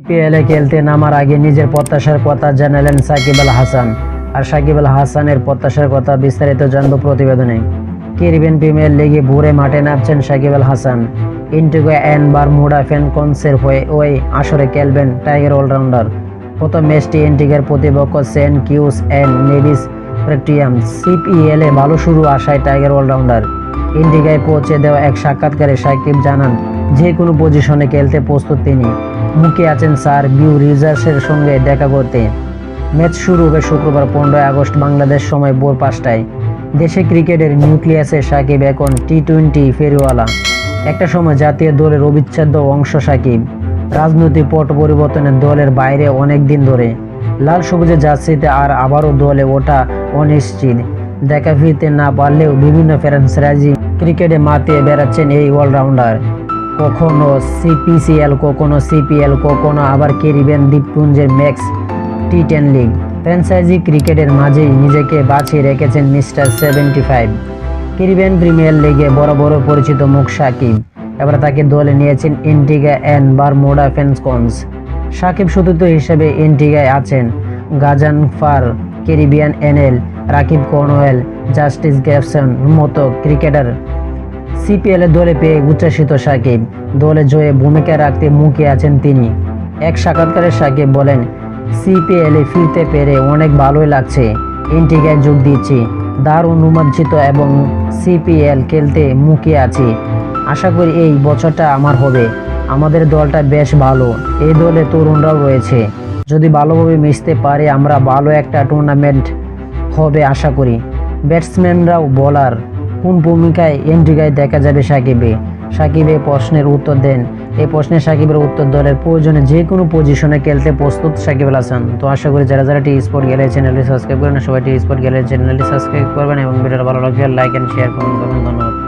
পিএলে খেলতে নামার আগে নিজের প্রত্যাশার কথা জানালেন সাকিব আল হাসান। আর সাকিব আল হাসানের প্রত্যাশার কথা বিস্তারিত জানবো প্রতিবেদনে। ক্যারিবিয়ান প্রিমিয়ার লিগে ভোরে মাঠে নামছেন Shakib Al Hasan. Antigua and Bermuda ফ্যালকনসের হয়ে ওই আসরে খেলবেন টাইগার অলরাউন্ডার। প্রথম ম্যাচটি অ্যান্টিগার প্রতিপক্ষ সেন্ট কিউস অ্যান্ড নেভিস প্রেটিয়াম। সিপিএলে ভালো শুরু আশায় টাইগার অলরাউন্ডার। অ্যান্টিগায় পৌঁছে দেওয়া এক সাক্ষাৎকারে সাকিব জানান, যে কোনো পজিশনে খেলতে প্রস্তুত তিনি। মুখে আছেন স্যার বিউ রিজার্সের সঙ্গে দেখা করতে। ম্যাচ শুরু হবে শুক্রবার 15 আগস্ট বাংলাদেশ সময় ভোর 5টায়। দেশে ক্রিকেটের নিউক্লিয়াসে সাকিব এখন টি-20 ফেরিওয়ালা। একটা সময় জাতীয় দলের অবিচ্ছেদ্য অংশ সাকিব। রাজনৈতিক পট পরিবর্তনের দলের বাইরে অনেক দিন ধরে। লাল সবুজের জার্সিতে আর আবারও দলে ওঠা অনিশ্চিত। দেখা ফিরতে না পারলেও বিভিন্ন ফ্র্যাঞ্চাইজি ক্রিকেটে মাতিয়ে বেড়াচ্ছেন এই অলরাউন্ডার। কখনো সিপিসিএল, কখনো সিপিএল, কখনো আবার ক্যারিবিয়ান দ্বীপপুঞ্জের ম্যাক্স টি10 লিগ। ফ্র্যাঞ্চাইজি ক্রিকেটের মাঝেই নিজেকে বাঁচিয়ে রেখেছেন মিস্টার 75। ক্যারিবিয়ান প্রিমিয়ার লিগে বড় বড় পরিচিত মুখ সাকিব। এবার তাকে দলে নিয়েছেন Antigua and Barbuda Falcons. Shakib সতীর্থ হিসেবে অ্যান্টিগায় আছেন গাজানফার, ক্যারিবিয়ান এনএল, রাকিব কর্নওয়েল, জাস্টিস গ্যাবসন মতো ক্রিকেটার। সিপিএলে দলে পেয়ে উচ্ছ্বসিত সাকিব। দলে জয়ে ভূমিকা রাখতে মুখে আছেন তিনি। এক সাক্ষাৎকারে সাকিব বলেন, সিপিএলে ফিরতে পেরে অনেক ভালোই লাগছে। অ্যান্টিগায় যোগ দিচ্ছি, দারুণ রোমাঞ্চিত এবং সিপিএল খেলতে মুখে আছি। আশা করি এই বছরটা আমার হবে। আমাদের দলটা বেশ ভালো। এই দলে তরুণরাও রয়েছে। যদি ভালোভাবে মিশতে পারে আমরা ভালো একটা টুর্নামেন্ট হবে আশা করি। ব্যাটসম্যানরাও বলার কোন ভূমিকায় অ্যান্টিগায় দেখা যাবে সাকিব এই প্রশ্নের উত্তর দেন। এই প্রশ্নে সাকিবের উত্তর, দলের প্রয়োজনে যে কোনো পজিশনে খেলতে প্রস্তুত সাকিব আল হাসান। তো আশা করি যারা টি স্পোর্ট গ্যালারি চ্যানেলটি সাবস্ক্রাইব করেন সবাই টি স্পোর্ট গ্যালারি চ্যানেলটি সাবস্ক্রাইব করবেন এবং ভিডিওটা ভালো লাগলে লাইক এন্ড শেয়ার করবেন। ধন্যবাদ।